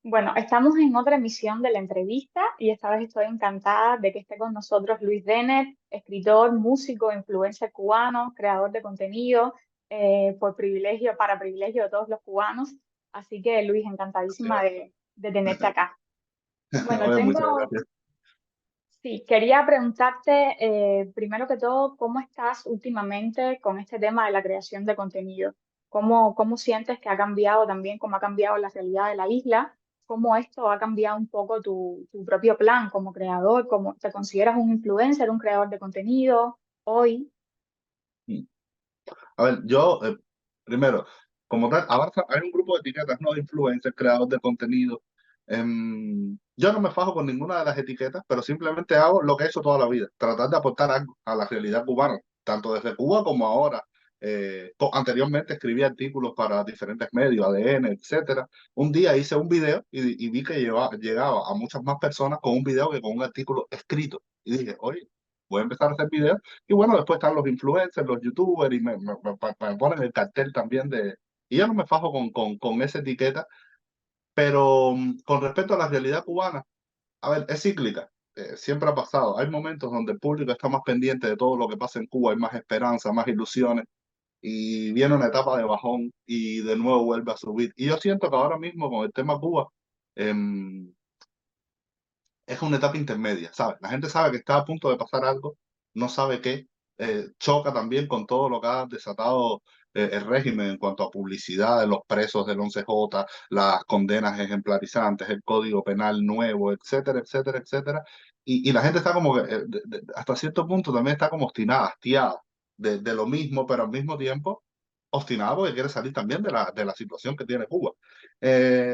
Bueno, estamos en otra emisión de la entrevista y esta vez estoy encantada de que esté con nosotros Luis Dennett, escritor, músico, influencer cubano, creador de contenido, por privilegio, para privilegio de todos los cubanos. Así que Luis, encantadísima Gracias. de tenerte acá. Bueno, Oye, muchas tengo, gracias. sí, quería preguntarte, primero que todo, ¿cómo estás últimamente con este tema de la creación de contenido? ¿Cómo sientes que ha cambiado también, cómo ha cambiado la realidad de la isla? ¿Cómo esto ha cambiado un poco tu propio plan como creador? ¿Cómo te consideras un influencer, un creador de contenido hoy? A ver, yo, primero, como tal, avanza, hay un grupo de etiquetas, ¿no? Influencers, creadores de contenido. Yo no me fajo con ninguna de las etiquetas, pero simplemente hago lo que he hecho toda la vida, tratar de aportar algo a la realidad cubana, tanto desde Cuba como ahora. Anteriormente escribí artículos para diferentes medios, ADN, etcétera. Un día hice un video y vi que llegaba a muchas más personas con un video que con un artículo escrito. Y dije, oye, voy a empezar a hacer videos y bueno, después están los influencers, los youtubers, y me ponen el cartel también de... Y yo no me fajo con esa etiqueta, pero con respecto a la realidad cubana, a ver, es cíclica, siempre ha pasado. Hay momentos donde el público está más pendiente de todo lo que pasa en Cuba, hay más esperanza, más ilusiones, y viene una etapa de bajón y de nuevo vuelve a subir. Y yo siento que ahora mismo con el tema Cuba, em, es una etapa intermedia, ¿sabes? La gente sabe que está a punto de pasar algo, no sabe qué, choca también con todo lo que ha desatado el régimen en cuanto a publicidad de los presos del 11J, las condenas ejemplarizantes, el código penal nuevo, etcétera, etcétera, etcétera. Y la gente está como que, hasta cierto punto también está como obstinada, hastiada de lo mismo, pero al mismo tiempo obstinada porque quiere salir también de la situación que tiene Cuba.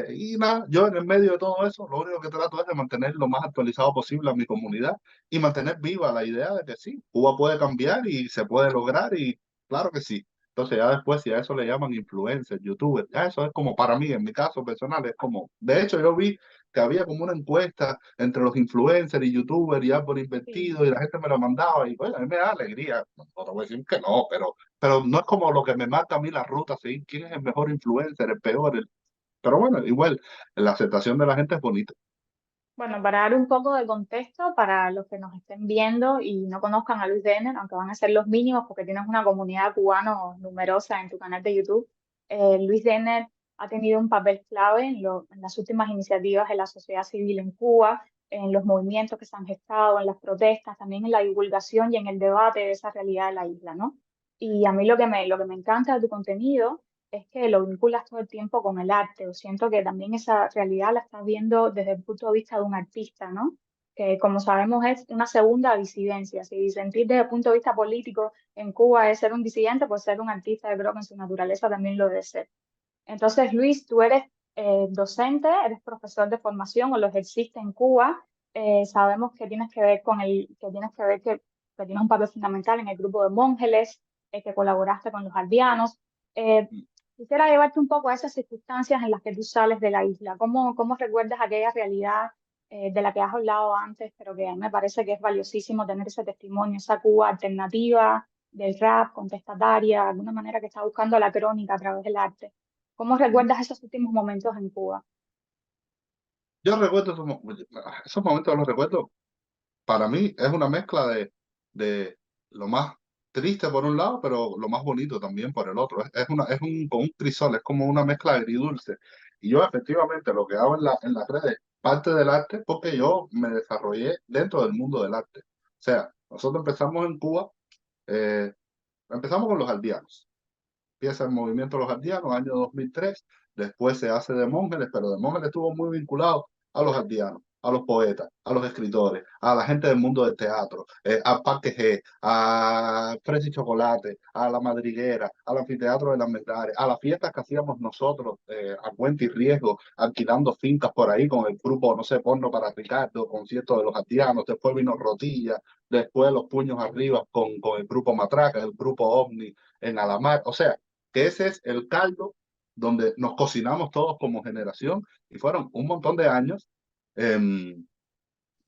Y nada, yo en el medio de todo eso, lo único que trato es de mantener lo más actualizado posible a mi comunidad y mantener viva la idea de que sí, Cuba puede cambiar y se puede lograr y claro que sí. Entonces ya después, si a eso le llaman influencers, youtubers, ya eso es como para mí, en mi caso personal, es como, de hecho yo vi que había como una encuesta entre los influencers y youtubers y Árbol Sí. Invertido y la gente me lo mandaba y bueno, a mí me da alegría, no te voy a decir que no, pero no es como lo que me marca a mí la ruta, ¿sí? ¿Quién es el mejor influencer, el peor? Pero bueno, igual, la aceptación de la gente es bonita. Bueno, para dar un poco de contexto para los que nos estén viendo y no conozcan a Luis Denner, aunque van a ser los mínimos porque tienes una comunidad cubana numerosa en tu canal de YouTube, Luis Denner ha tenido un papel clave en las últimas iniciativas de la sociedad civil en Cuba, en los movimientos que se han gestado, en las protestas, también en la divulgación y en el debate de esa realidad de la isla, ¿no? Y a mí lo que me encanta de tu contenido es que lo vinculas todo el tiempo con el arte. O siento que también esa realidad la estás viendo desde el punto de vista de un artista, ¿no? Que como sabemos es una segunda disidencia. Si disentir desde el punto de vista político en Cuba es ser un disidente, pues ser un artista, yo creo que en su naturaleza también lo debe ser. Entonces, Luis, tú eres docente, eres profesor de formación o lo ejerciste en Cuba. Sabemos que tienes que ver que tienes que ver que tienes un papel fundamental en el grupo de Monjeles, que colaboraste con los aldeanos. Eh, Quisiera llevarte un poco a esas circunstancias en las que tú sales de la isla. ¿Cómo recuerdas aquella realidad de la que has hablado antes, pero que a mí me parece que es valiosísimo tener ese testimonio, esa Cuba alternativa del rap, contestataria, de alguna manera que está buscando la crónica a través del arte? ¿Cómo recuerdas esos últimos momentos en Cuba? Yo recuerdo esos momentos, los recuerdo, para mí es una mezcla de lo más triste por un lado, pero lo más bonito también por el otro. Es con un crisol, es como una mezcla agridulce. Y yo efectivamente lo que hago en las redes, parte del arte, porque yo me desarrollé dentro del mundo del arte. O sea, nosotros empezamos en Cuba, eh, empezamos con los aldeanos. Empieza el movimiento de los aldeanos, año 2003, después se hace de Monjeles, pero de Monjeles estuvo muy vinculado a los aldeanos, a los poetas, a los escritores, a la gente del mundo del teatro, a Parque G, a Fresa y Chocolate, a la Madriguera, al anfiteatro de las Mendades, a las fiestas que hacíamos nosotros, a cuenta y riesgo, alquilando fincas por ahí con el grupo, no sé, Porno para Ricardo, concierto de los aldeanos, después vino Rotilla, después Los Puños Arriba con el grupo Matraca, el grupo OVNI en Alamar, o sea, que ese es el caldo donde nos cocinamos todos como generación y fueron un montón de años.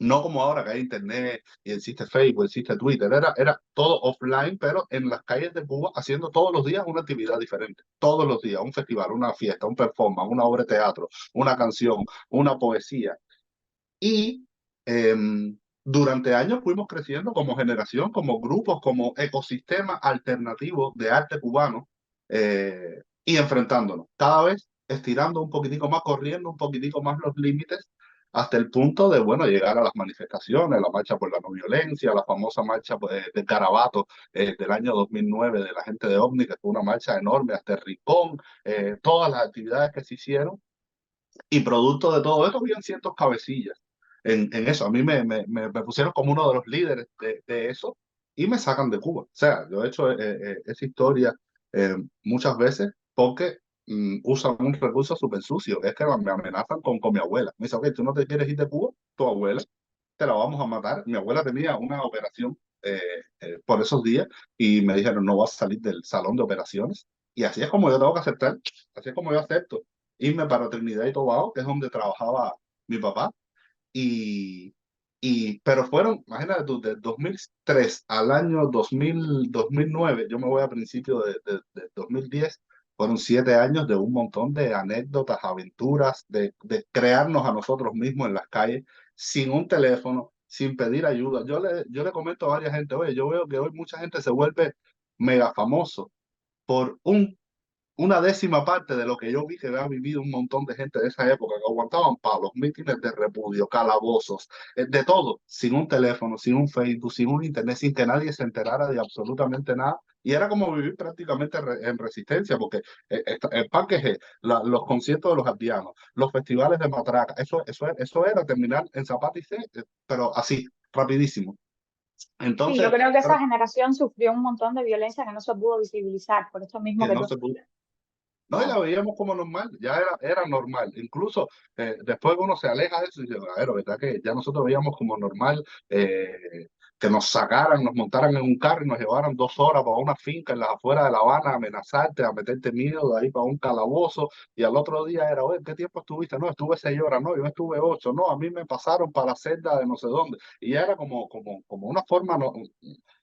No como ahora que hay internet y existe Facebook, existe Twitter, era todo offline, pero en las calles de Cuba haciendo todos los días una actividad diferente, todos los días, un festival, una fiesta, un performance, una obra de teatro, una canción, una poesía. Y eh, durante años fuimos creciendo como generación, como grupos, como ecosistema alternativo de arte cubano y enfrentándonos, cada vez estirando un poquitico más, corriendo un poquitico más los límites hasta el punto de, bueno, llegar a las manifestaciones, la marcha por la no violencia, la famosa marcha pues, de Carabato del año 2009 de la gente de OVNI, que fue una marcha enorme hasta el Ricón, todas las actividades que se hicieron y producto de todo esto, habían ciertos cabecillas en eso. A mí me pusieron como uno de los líderes de eso y me sacan de Cuba. O sea, yo he hecho esa historia muchas veces porque usan un recurso súper sucio. Es que me amenazan con mi abuela. Me dice, ok, tú no te quieres ir de Cuba, tu abuela te la vamos a matar. Mi abuela tenía una operación por esos días y me dijeron, no vas a salir del salón de operaciones. Y así es como yo tengo que aceptar, así es como yo acepto irme para Trinidad y Tobago, que es donde trabajaba mi papá. Y, pero fueron, imagínate tú, de 2003 al año 2009, yo me voy a principios de 2010, fueron 7 años de un montón de anécdotas, aventuras, de crearnos a nosotros mismos en las calles, sin un teléfono, sin pedir ayuda. Yo le comento a varias gente, oye, yo veo que hoy mucha gente se vuelve mega famoso por una décima parte de lo que yo vi que había vivido un montón de gente de esa época, que aguantaban palos, mítines de repudio, calabozos, de todo, sin un teléfono, sin un Facebook, sin un internet, sin que nadie se enterara de absolutamente nada. Y era como vivir prácticamente en resistencia, porque el Parque G, los conciertos de los aldeanos, los festivales de matraca, eso era terminar en Zapata y C, pero así, rapidísimo. Sí, yo Entonces, creo que esa generación sufrió un montón de violencia que no se pudo visibilizar, por esto mismo que que tú no se pudo. explicas. No, y la Claro. veíamos como normal, ya era normal. Incluso después que uno se aleja de eso y dice, a ver, ¿verdad? Que ya nosotros veíamos como normal que nos sacaran, nos montaran en un carro y nos llevaran 2 horas para una finca en las afueras de La Habana a amenazarte, a meterte miedo, de ahí para un calabozo. Y al otro día era, oye, ¿qué tiempo estuviste? No, estuve 6 horas, no, yo estuve 8, no, a mí me pasaron para la celda de no sé dónde. Y ya era como una forma, no,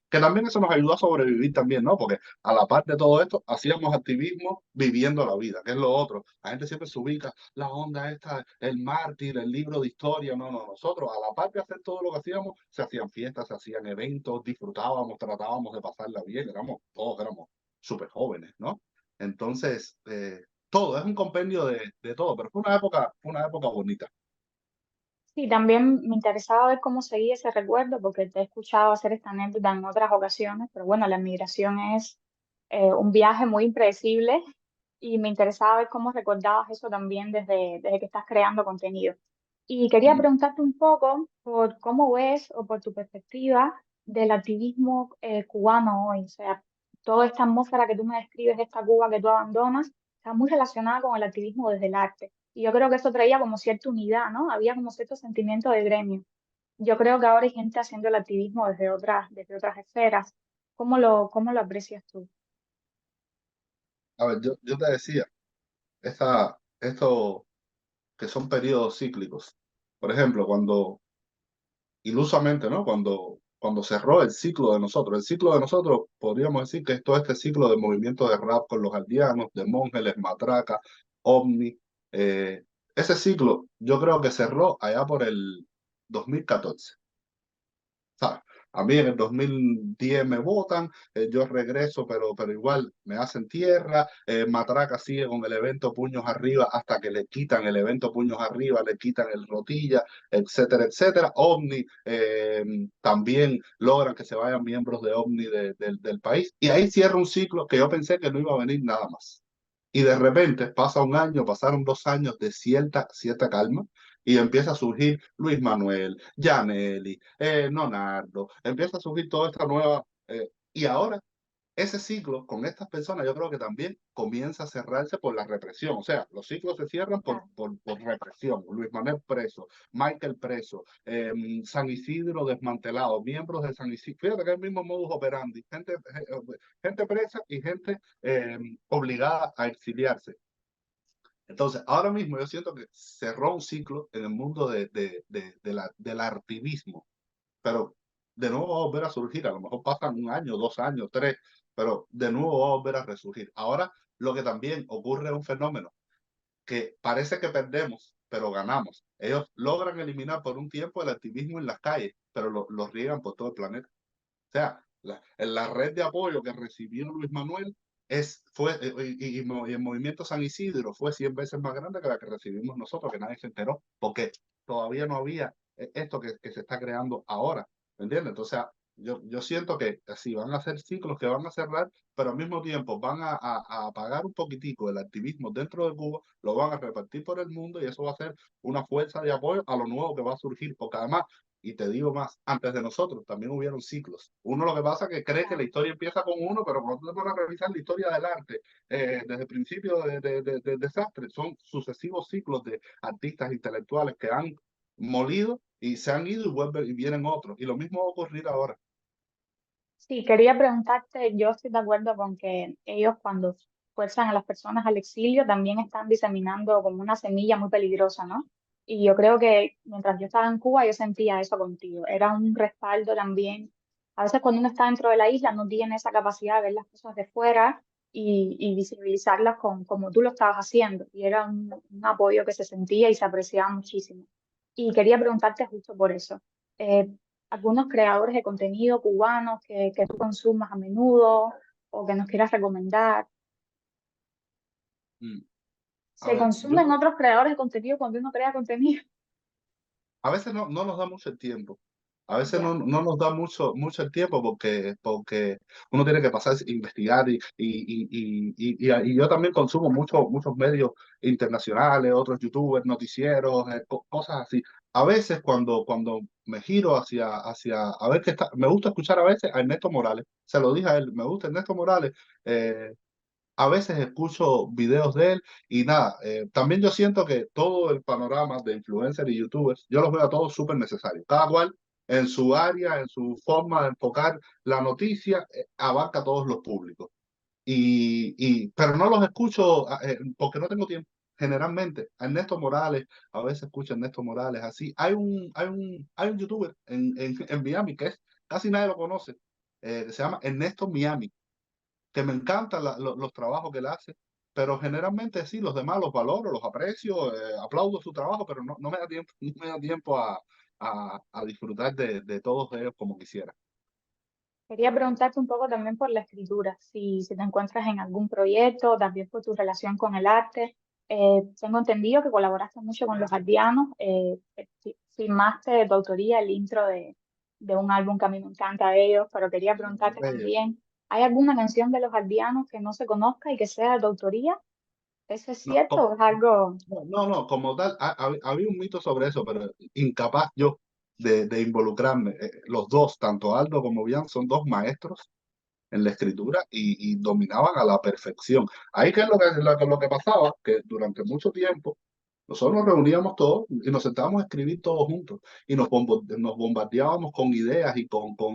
que también eso nos ayudó a sobrevivir también, ¿no? Porque a la par de todo esto, hacíamos activismo viviendo la vida, que es lo otro. La gente siempre se ubica, la onda esta, el mártir, el libro de historia. No, no, nosotros, a la par de hacer todo lo que hacíamos, se hacían fiestas, se hacían eventos, disfrutábamos, tratábamos de pasarla bien, todos éramos súper jóvenes, ¿no? Entonces, todo, es un compendio de todo, pero fue una época bonita. Sí, también me interesaba ver cómo seguía ese recuerdo, porque te he escuchado hacer esta anécdota en otras ocasiones, pero bueno, la migración es un viaje muy impredecible y me interesaba ver cómo recordabas eso también desde que estás creando contenido. Y quería Mm. preguntarte un poco por cómo ves o por tu perspectiva del activismo cubano hoy. O sea, toda esta atmósfera que tú me describes de esta Cuba que tú abandonas está muy relacionada con el activismo desde el arte. Y yo creo que eso traía como cierta unidad, ¿no? Había como cierto sentimiento de gremio. Yo creo que ahora hay gente haciendo el activismo desde otras esferas. ¿Cómo lo aprecias tú? A ver, yo te decía, esto que son periodos cíclicos. Por ejemplo, ilusamente, ¿no? Cuando cerró el ciclo de nosotros. El ciclo de nosotros, podríamos decir que es todo este ciclo de movimiento de rap con los aldeanos, de Monjes, Matraca, OVNI. eh, Ese ciclo yo creo que cerró allá por el 2014. ¿Sabes? A mí en el 2010 me votan, yo regreso, pero igual me hacen tierra. Matraca sigue con el evento Puños Arriba hasta que le quitan el evento Puños Arriba, le quitan el Rotilla, etcétera, etcétera. OVNI también logran que se vayan miembros de OVNI del país. Y ahí cierra un ciclo que yo pensé que no iba a venir nada más. Y de repente pasa un año, pasaron 2 años de cierta calma y empieza a surgir Luis Manuel, Janelli, Nonardo, empieza a surgir toda esta nueva. Y ahora, ese ciclo con estas personas yo creo que también comienza a cerrarse por la represión. O sea, los ciclos se cierran Claro. por represión. Luis Manuel preso, Michael preso, San Isidro desmantelado, miembros de San Isidro. Fíjate que es el mismo modus operandi. Gente presa y gente obligada a exiliarse. Entonces, ahora mismo yo siento que cerró un ciclo en el mundo del artivismo, pero de nuevo va a volver a surgir. A lo mejor pasan un año, 2 años, tres, pero de nuevo va a volver a resurgir. Ahora, lo que también ocurre es un fenómeno que parece que perdemos, pero ganamos. Ellos logran eliminar por un tiempo el activismo en las calles, pero lo riegan por todo el planeta. O sea, la red de apoyo que recibió Luis Manuel y el movimiento San Isidro fue 100 veces más grande que la que recibimos nosotros, que nadie se enteró, porque todavía no había esto que se está creando ahora, ¿me entiendes? Entonces, yo siento que así van a ser ciclos que van a cerrar, pero al mismo tiempo van a apagar un poquitico el activismo dentro de Cuba, lo van a repartir por el mundo y eso va a ser una fuerza de apoyo a lo nuevo que va a surgir, porque además y te digo más, antes de nosotros también hubieron ciclos. Uno lo que pasa es que cree que la Claro. historia empieza con uno, pero cuando tú te pones a revisar la historia del arte, desde el principio del desastre, son sucesivos ciclos de artistas intelectuales que han molido y se han ido y vuelven y vienen otros. Y lo mismo va a ocurrir ahora. Sí, quería preguntarte, yo estoy de acuerdo con que ellos cuando fuerzan a las personas al exilio también están diseminando como una semilla muy peligrosa, ¿no? Y yo creo que mientras yo estaba en Cuba yo sentía eso contigo, era un respaldo también. A veces cuando uno está dentro de la isla no tiene esa capacidad de ver las cosas de fuera y visibilizarlas como tú lo estabas haciendo. Y era un apoyo que se sentía y se apreciaba muchísimo. Y quería preguntarte justo por eso. Eh, Algunos creadores de contenido cubanos que tú consumas a menudo o que nos quieras recomendar. Mm. A ¿Se ver, consumen otros creadores de contenido cuando uno crea contenido? a veces no nos da mucho el tiempo. A veces Ya, no nos da mucho el tiempo porque uno tiene que pasar a investigar y yo también consumo muchos medios internacionales, otros youtubers, noticieros, cosas así. A veces cuando me giro a ver qué está, me gusta escuchar a veces a Ernesto Morales. Se lo dije a él, me gusta Ernesto Morales. eh, a veces escucho videos de él y nada, también yo siento que todo el panorama de influencers y youtubers, yo los veo a todos súper necesarios. Cada cual en su área, en su forma de enfocar la noticia, abarca a todos los públicos. Pero no los escucho porque no tengo tiempo. Generalmente, a Ernesto Morales, a veces escucho a Ernesto Morales así. Hay un youtuber en Miami que casi nadie lo conoce, que se llama Ernesto Miami que me encantan los trabajos que él hace, pero generalmente sí, los demás los valoro, los aprecio, aplaudo su trabajo, pero no me da tiempo, no me da tiempo a disfrutar de todos ellos como quisiera. quería preguntarte un poco también por la escritura, si te encuentras en algún proyecto, también por tu relación con el arte. Tengo entendido que colaboraste mucho con Los Aldeanos, filmaste de tu autoría el intro de un álbum que a mí me encanta de ellos, pero quería preguntarte también, ¿hay alguna canción de Los Aldeanos que no se conozca y que sea de tu autoría? ¿Eso es No, cierto o es algo? como tal, había un mito sobre eso, pero incapaz yo de involucrarme. Los dos, tanto Aldo como Bian, son dos maestros en la escritura y dominaban a la perfección. Ahí que es lo que pasaba, que durante mucho tiempo nosotros nos reuníamos todos y nos sentábamos a escribir todos juntos y nos bombardeábamos con ideas y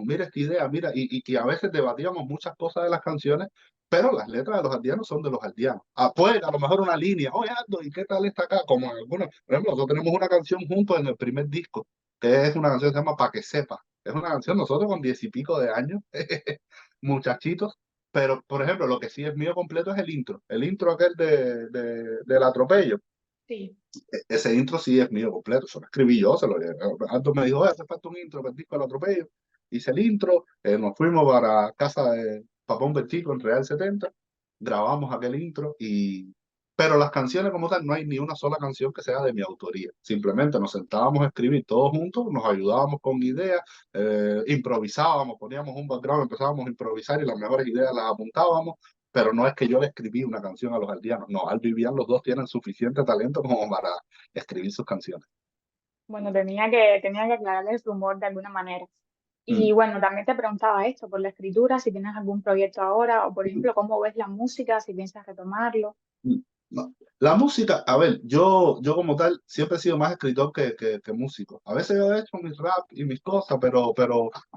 mira esta idea, mira, y a veces debatíamos muchas cosas de las canciones, pero las letras de los aldeanos son de los aldeanos. Puede a lo mejor una línea, oye Aldo, ¿y qué tal está acá? Como en algunas, por ejemplo, nosotros tenemos una canción juntos en el primer disco, que es una canción que se llama Pa' que sepa. Es una canción, nosotros con 10 y pico de años, muchachitos, pero por ejemplo, lo que sí es mío completo es el intro aquel del atropello. Sí. Ese intro sí es mío completo, eso lo escribí yo, Aldo me dijo, "Oye, hace falta un intro para el disco del atropello". Hice el intro, nos fuimos para casa de Papón Bertico en Real 70, grabamos aquel intro Pero las canciones como tal, no hay ni una sola canción que sea de mi autoría. Simplemente nos sentábamos a escribir todos juntos, nos ayudábamos con ideas, improvisábamos, poníamos un background, empezábamos a improvisar y las mejores ideas las apuntábamos, pero no es que yo le escribí una canción a los aldeanos, no, Aldo y Bian los dos tienen suficiente talento como para escribir sus canciones. Bueno, tenía que aclararle el rumor de alguna manera. Y bueno, también te preguntaba esto por la escritura, si tienes algún proyecto ahora, o por ejemplo, cómo ves la música, si piensas retomarlo. No. La música, a ver, yo como tal siempre he sido más escritor que músico. A veces yo he hecho mis rap y mis cosas, pero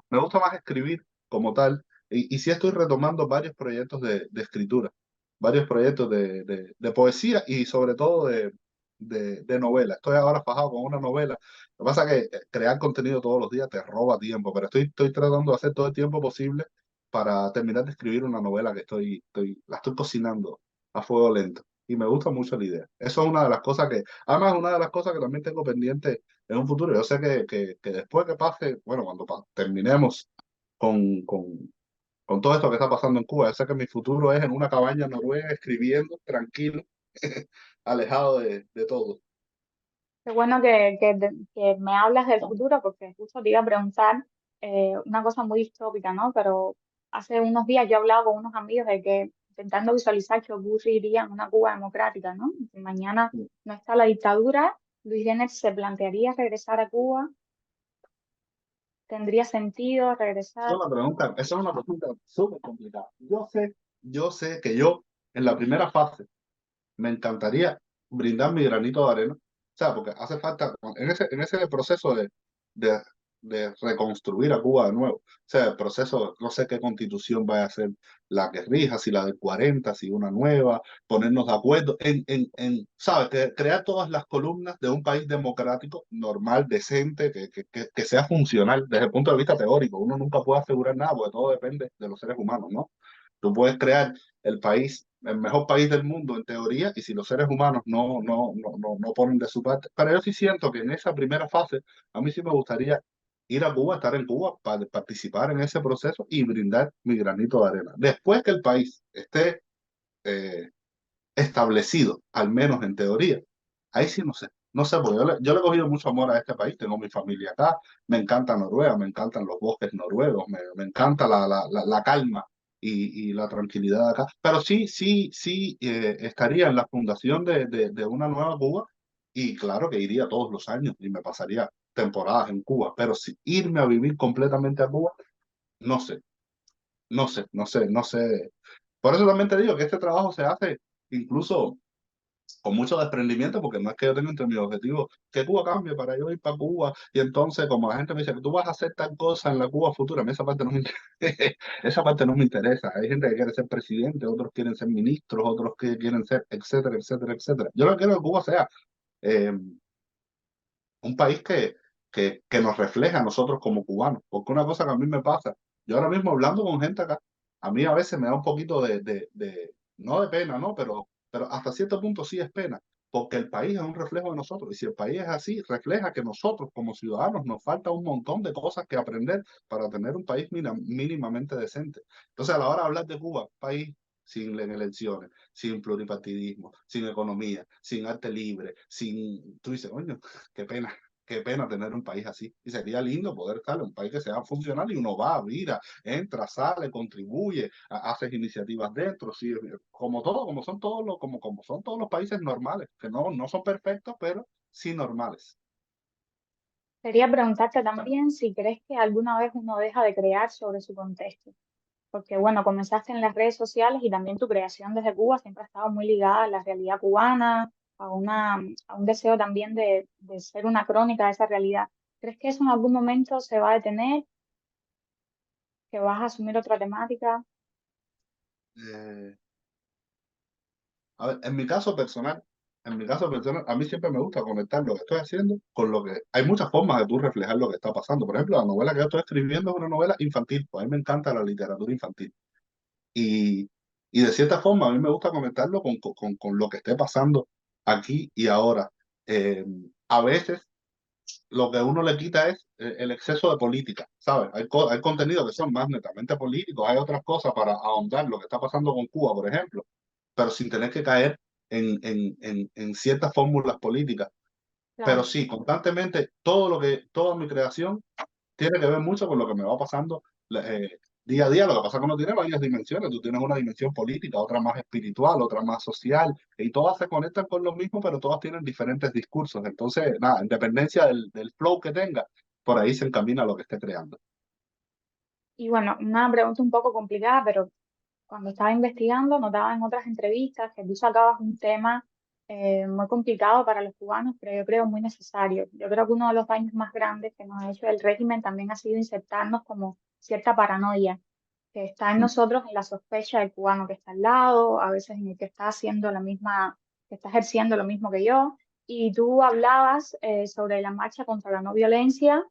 me gusta más escribir como tal. Y sí estoy retomando varios proyectos de escritura, varios proyectos de poesía y sobre todo de novela. Estoy ahora fajado con una novela. Lo que pasa es que crear contenido todos los días te roba tiempo, pero estoy tratando de hacer todo el tiempo posible para terminar de escribir una novela que la estoy cocinando a fuego lento y me gusta mucho la idea. Eso es una de las cosas además, una de las cosas que también tengo pendiente en un futuro. Yo sé que después que pase, bueno, cuando terminemos con, con, con todo esto que está pasando en Cuba, yo sé que mi futuro es en una cabaña noruega escribiendo, tranquilo, alejado de todo. Qué bueno que me hablas del futuro, porque justo te iba a preguntar una cosa muy distópica, ¿no? Pero hace unos días yo hablaba con unos amigos de que intentando visualizar qué ocurriría en una Cuba democrática, ¿no? Si mañana no está la dictadura, Luis Denner se plantearía regresar a Cuba, ¿tendría sentido regresar? Esa es una pregunta súper complicada. Yo sé que yo en la primera fase me encantaría brindar mi granito de arena. O sea, porque hace falta, en ese proceso de, de reconstruir a Cuba de nuevo, o sea, el proceso, no sé qué constitución vaya a ser la que rija, si la del 40 si una nueva, ponernos de acuerdo ¿sabes? Crear todas las columnas de un país democrático, normal, decente, que sea funcional desde el punto de vista teórico. Uno nunca puede asegurar nada, porque todo depende de los seres humanos, ¿no? Tú puedes crear el mejor país del mundo en teoría, y si los seres humanos no ponen de su parte. Pero yo sí siento que en esa primera fase, a mí sí me gustaría ir a Cuba, estar en Cuba, para participar en ese proceso y brindar mi granito de arena. Después que el país esté eh, establecido, al menos en teoría, ahí sí no sé. No sé, porque yo le he cogido mucho amor a este país, tengo mi familia acá, me encanta Noruega, me encantan los bosques noruegos, me encanta la calma y la tranquilidad acá. Pero sí, estaría en la fundación de una nueva Cuba y claro que iría todos los años y me pasaría temporadas en Cuba, pero si irme a vivir completamente a Cuba, no sé, no sé. Por eso también te digo que este trabajo se hace incluso con mucho desprendimiento, porque no es que yo tenga entre mis objetivos que Cuba cambie para yo ir para Cuba, y entonces como la gente me dice que tú vas a hacer tal cosa en la Cuba futura, a mí esa parte no me interesa. Esa parte no me interesa. Hay gente que quiere ser presidente, otros quieren ser ministros, otros que quieren ser, etcétera, etcétera, etcétera. Yo lo que quiero que Cuba sea eh, un país que nos refleja a nosotros como cubanos, porque una cosa que a mí me pasa, yo ahora mismo hablando con gente acá, a mí a veces me da un poquito no de pena, ¿no? Pero hasta cierto punto sí es pena, porque el país es un reflejo de nosotros, y si el país es así, refleja que nosotros como ciudadanos nos falta un montón de cosas que aprender para tener un país mínimamente decente. Entonces, a la hora de hablar de Cuba, país sin elecciones, sin pluripartidismo, sin economía, sin arte libre, tú dices, coño, qué pena tener un país así. Y sería lindo poder estar en un país que sea funcional y uno va, mira, entra, sale, contribuye, hace iniciativas dentro, sí, como todo, como son todos los países normales, que no son perfectos, pero sí normales. Quería preguntarte también si crees que alguna vez uno deja de crear sobre su contexto. Porque bueno, comenzaste en las redes sociales y también tu creación desde Cuba siempre ha estado muy ligada a la realidad cubana, a un deseo también de ser una crónica de esa realidad. ¿Crees que eso en algún momento se va a detener, que vas a asumir otra temática? Eh, A ver, en mi caso personal, a mí siempre me gusta conectar lo que estoy haciendo con lo que... Hay muchas formas de tú reflejar lo que está pasando. Por ejemplo, la novela que yo estoy escribiendo es una novela infantil, pues a mí me encanta la literatura infantil. Y, y de cierta forma, a mí me gusta conectarlo con lo que esté pasando aquí y ahora. Eh, a veces lo que uno le quita es el exceso de política, ¿sabes? Hay contenidos que son más netamente políticos, hay otras cosas para ahondar lo que está pasando con Cuba, por ejemplo, pero sin tener que caer en ciertas fórmulas políticas. Pero Claro. sí, constantemente, toda mi creación tiene que ver mucho con lo que me va pasando día a día. Lo que pasa es que uno tiene varias dimensiones. Tú tienes una dimensión política, otra más espiritual, otra más social, y todas se conectan con lo mismo, pero todas tienen diferentes discursos. Entonces, nada, en dependencia del flow que tenga, por ahí se encamina lo que esté creando. Y bueno, una pregunta un poco complicada, pero cuando estaba investigando, notaba en otras entrevistas que tú sacabas un tema muy complicado para los cubanos, pero yo creo muy necesario. Yo creo que uno de los daños más grandes que nos ha hecho el régimen también ha sido insertarnos como cierta paranoia que está en nosotros, en la sospecha del cubano que está al lado, a veces en el que está haciendo la misma, que está ejerciendo lo mismo que yo. Y tú hablabas sobre la marcha contra la no violencia,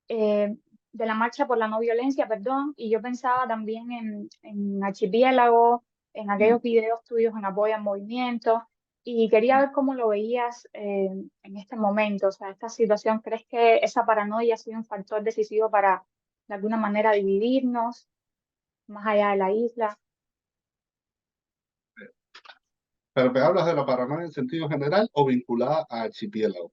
eh, de la marcha por la no violencia, perdón, y yo pensaba también en Archipiélago, en Mm. aquellos videos tuyos en apoyo al movimiento, y quería ver cómo lo veías en este momento, o sea, esta situación. ¿Crees que esa paranoia ha sido un factor decisivo para, de alguna manera, dividirnos más allá de la isla? ¿Pero me hablas de la paranoia en sentido general o vinculada a archipiélago?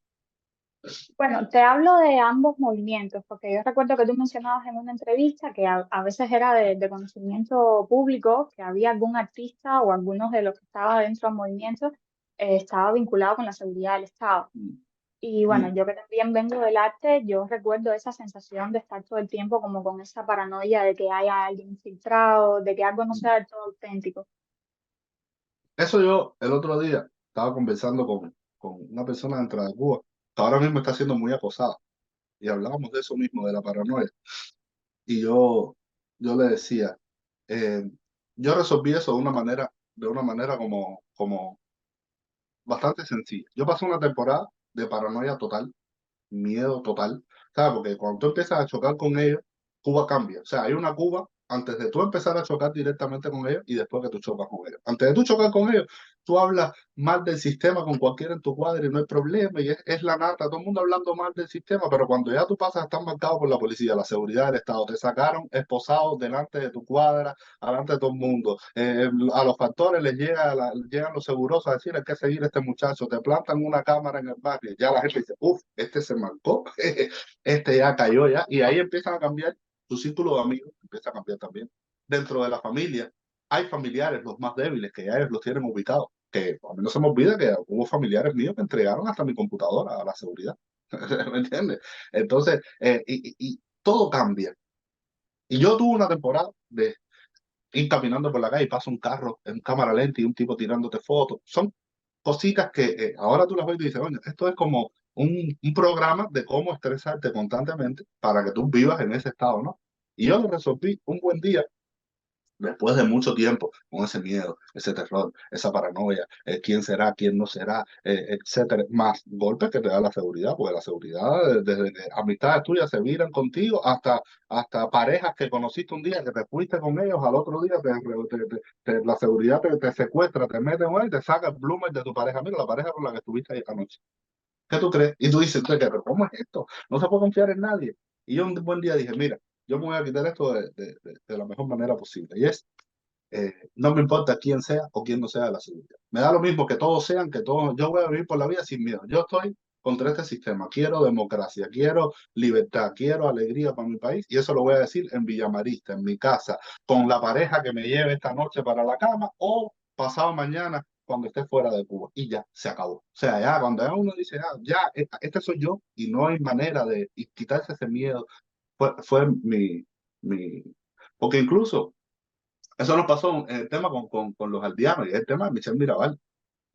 Bueno, te hablo de ambos movimientos, porque yo recuerdo que tú mencionabas en una entrevista que a veces era de conocimiento público, que había algún artista o algunos de los que estaban dentro del movimiento estaba vinculado con la seguridad del Estado. Mm. Y bueno, Mm. yo que también vengo del arte, yo recuerdo esa sensación de estar todo el tiempo como con esa paranoia de que haya alguien infiltrado, de que algo no sea del todo auténtico. Eso yo el otro día estaba conversando con una persona dentro de Cuba que ahora mismo está siendo muy acosada y hablábamos de eso mismo, de la paranoia. Y yo le decía, eh, yo resolví eso de una manera como bastante sencilla. Yo pasé una temporada de paranoia total, miedo total, ¿sabes? Porque cuando tú empiezas a chocar con ellos, Cuba cambia. O sea, hay una Cuba antes de tú empezar a chocar directamente con ellos y después que tú chocas con ellos. Antes de tú chocar con ellos, tú hablas mal del sistema con cualquiera en tu cuadra y no hay problema y es la nata, todo el mundo hablando mal del sistema, pero cuando ya tú pasas, estás marcado por la policía, la seguridad del Estado, te sacaron esposado delante de tu cuadra, delante de todo el mundo. A los factores llegan los seguros a decir hay que seguir a este muchacho, te plantan una cámara en el barrio, ya la gente dice, uff, este se marcó, este ya cayó ya, y ahí empiezan a cambiar tu círculo de amigos, empieza a cambiar también. Dentro de la familia, hay familiares, los más débiles, que ya ellos los tienen ubicados, que a mí no se me olvida que hubo familiares míos que entregaron hasta mi computadora a la seguridad, ¿me entiendes? Entonces, y todo cambia. Y yo tuve una temporada de ir caminando por la calle y pasa un carro en cámara lenta y un tipo tirándote fotos. Son cositas que ahora tú las ves y dices, oye, esto es como un programa de cómo estresarte constantemente para que tú vivas en ese estado, ¿no? Y yo lo resolví un buen día, después de mucho tiempo, con ese miedo, ese terror, esa paranoia, quién será, quién no será, etcétera, más golpes que te da la seguridad, porque la seguridad, desde que amistades tuyas se viran contigo hasta parejas que conociste un día, que te fuiste con ellos, al otro día la seguridad te secuestra, te mete en él y te saca el bloomer de tu pareja. Mira, la pareja con la que estuviste ahí anoche. ¿Qué tú crees? Y tú dices, pero ¿cómo es esto? No se puede confiar en nadie. Y yo un buen día dije, mira, yo me voy a quitar esto de la mejor manera posible. Y es no me importa quién sea o quién no sea de la seguridad. Me da lo mismo que todos sean, que todos, yo voy a vivir por la vida sin miedo. Yo estoy contra este sistema. Quiero democracia, quiero libertad, quiero alegría para mi país y eso lo voy a decir en Villamarista, en mi casa, con la pareja que me lleve esta noche para la cama o pasado mañana cuando esté fuera de Cuba. Y ya, se acabó. O sea, ya cuando ya uno dice, ya, este soy yo y no hay manera de y quitarse ese miedo, fue mi... Porque incluso eso nos pasó en el tema con los aldeanos y es el tema de Michel Mirabal.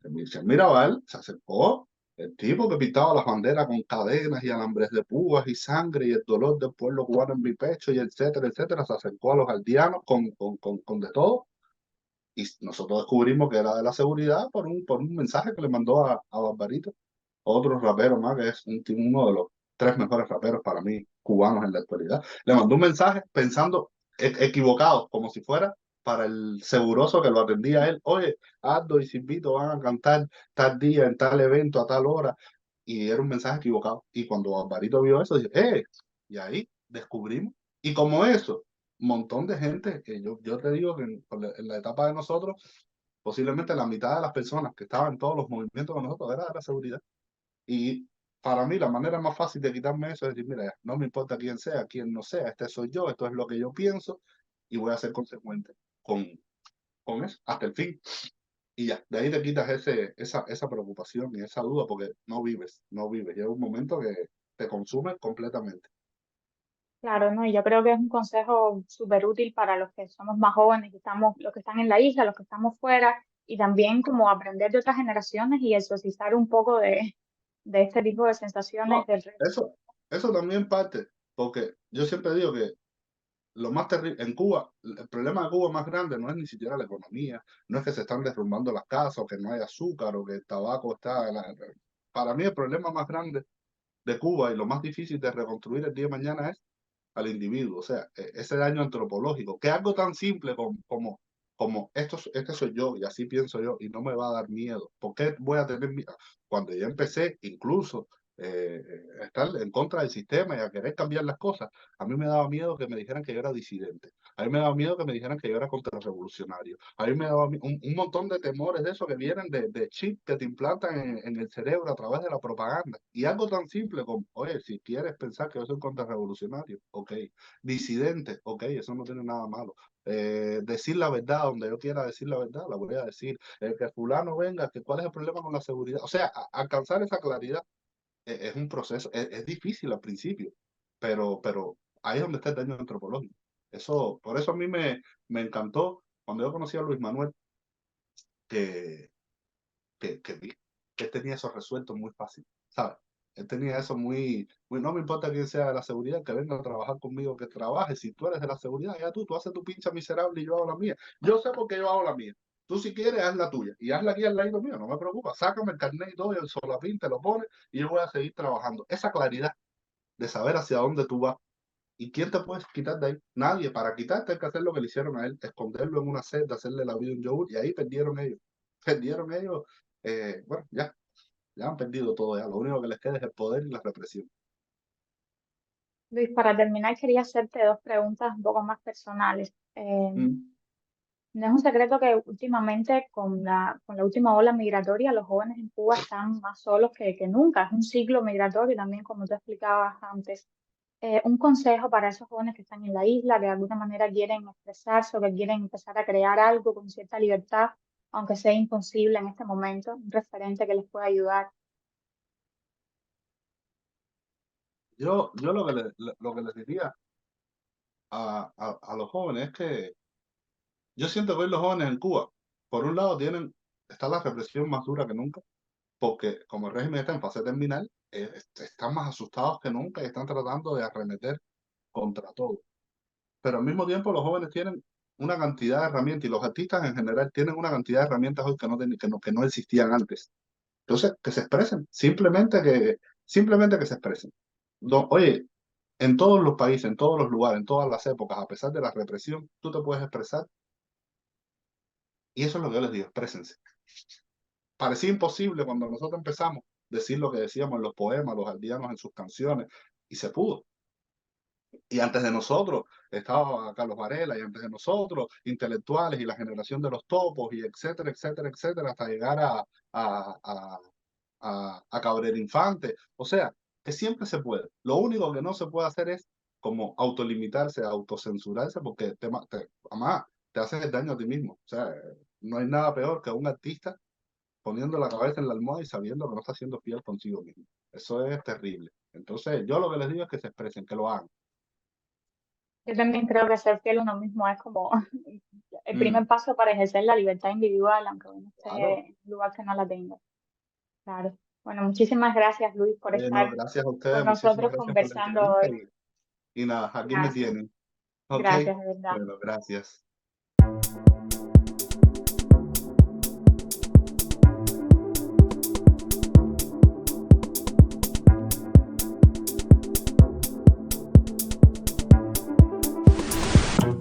Michel Mirabal se acercó, el tipo que pintaba las banderas con cadenas y alambres de púas y sangre y el dolor del pueblo cubano en mi pecho y etcétera, etcétera, se acercó a los aldeanos con de todo y nosotros descubrimos que era de la seguridad por un mensaje que le mandó a Barbarito, otro rapero más que es uno de los tres mejores raperos para mí cubanos en la actualidad. Le mandó un mensaje pensando equivocado, como si fuera para el seguroso que lo atendía a él. Oye, Aldo y Silvito van a cantar tal día, en tal evento, a tal hora. Y era un mensaje equivocado. Y cuando Barbarito vio eso, dice, y ahí descubrimos. Y como eso, un montón de gente, que yo te digo que en la etapa de nosotros, posiblemente la mitad de las personas que estaban en todos los movimientos con nosotros era de la seguridad. Y para mí la manera más fácil de quitarme eso es decir, mira, no me importa quién sea, quién no sea, este soy yo, esto es lo que yo pienso y voy a ser consecuente con, con eso hasta el fin. Y ya, de ahí te quitas esa preocupación y esa duda porque no vives. Llega un momento que te consume completamente. Claro, ¿no? Y yo creo que es un consejo súper útil para los que somos más jóvenes, que estamos, los que están en la isla, los que estamos fuera, y también como aprender de otras generaciones y exorcizar un poco de este tipo de sensaciones No, del resto. eso también parte, porque yo siempre digo que lo más terrible en Cuba, el problema de Cuba más grande no es ni siquiera la economía, no es que se están derrumbando las casas o que no hay azúcar o que el tabaco está. Para mí el problema más grande de Cuba y lo más difícil de reconstruir el día de mañana es al individuo, o sea, ese daño antropológico, que algo tan simple como este soy yo y así pienso yo y no me va a dar miedo. ¿Por qué voy a tener miedo? Cuando yo empecé incluso a estar en contra del sistema y a querer cambiar las cosas, a mí me daba miedo que me dijeran que yo era disidente, a mí me daba miedo que me dijeran que yo era contrarrevolucionario, a mí me daba un montón de temores de eso que vienen de chip que te implantan en el cerebro a través de la propaganda. Y algo tan simple como, oye, si quieres pensar que yo soy contrarrevolucionario, ok, disidente, ok, eso no tiene nada malo. Decir la verdad donde yo quiera decir la verdad, la voy a decir. Que fulano venga, que cuál es el problema con la seguridad. O sea, alcanzar esa claridad es un proceso, es difícil al principio, pero ahí es donde está el daño antropológico. Eso, por eso a mí me encantó cuando yo conocí a Luis Manuel, que, que vi que él tenía eso resuelto muy fácil, ¿sabes? Él tenía eso muy, no me importa quién sea de la seguridad, que venga a trabajar conmigo, que trabaje. Si tú eres de la seguridad, ya tú haces tu pincha miserable y yo hago la mía. Yo sé por qué yo hago la mía. Tú si quieres, haz la tuya. Y hazla aquí al lado mío, no me preocupa. Sácame el carnet y todo, y el solapín te lo pones y yo voy a seguir trabajando. Esa claridad de saber hacia dónde tú vas. ¿Y quién te puedes quitar de ahí? Nadie. Para quitarte hay que hacer lo que le hicieron a él, esconderlo en una celda, hacerle la vida un yogur, y ahí perdieron ellos. Perdieron ellos. Bueno, ya han perdido todo ya. Lo único que les queda es el poder y la represión. Luis, para terminar, quería hacerte dos preguntas un poco más personales. Mm. No es un secreto que últimamente con la última ola migratoria los jóvenes en Cuba están más solos que nunca. Es un ciclo migratorio también, como tú explicabas antes. Un consejo para esos jóvenes que están en la isla, que de alguna manera quieren expresarse o que quieren empezar a crear algo con cierta libertad, aunque sea imposible en este momento, un referente que les pueda ayudar. Yo lo que les diría a los jóvenes es que yo siento que hoy los jóvenes en Cuba, por un lado, está la represión más dura que nunca, porque como el régimen está en fase terminal, están más asustados que nunca y están tratando de arremeter contra todo. Pero al mismo tiempo los jóvenes tienen una cantidad de herramientas y los artistas en general tienen una cantidad de herramientas hoy que no existían antes. Entonces, que se expresen, simplemente que se expresen. No, oye, en todos los países, en todos los lugares, en todas las épocas, a pesar de la represión, tú te puedes expresar y eso es lo que yo les digo, exprésense. Parecía imposible cuando nosotros empezamos decir lo que decíamos en los poemas, los aldeanos en sus canciones, y se pudo. Y antes de nosotros estaba Carlos Varela, y antes de nosotros intelectuales y la generación de los topos, y etcétera, etcétera, etcétera, hasta llegar a, a Cabrera Infante. O sea, que siempre se puede. Lo único que no se puede hacer es como autolimitarse, autocensurarse, porque además te haces el daño a ti mismo. O sea, no hay nada peor que un artista poniendo la cabeza en la almohada y sabiendo que no está siendo fiel consigo mismo. Eso es terrible. Entonces, yo lo que les digo es que se expresen, que lo hagan. Yo también creo que ser fiel a uno mismo es como el primer Mm, paso para ejercer la libertad individual, aunque uno esté claro. en un lugar que no la tenga. Claro. Bueno, muchísimas gracias, Luis, por Oye, no, estar gracias a con ustedes, muchísimas nosotros gracias por la conversando entrevista hoy. y nada, aquí me Gracias, tienen. Ok, gracias, de verdad. bueno, gracias.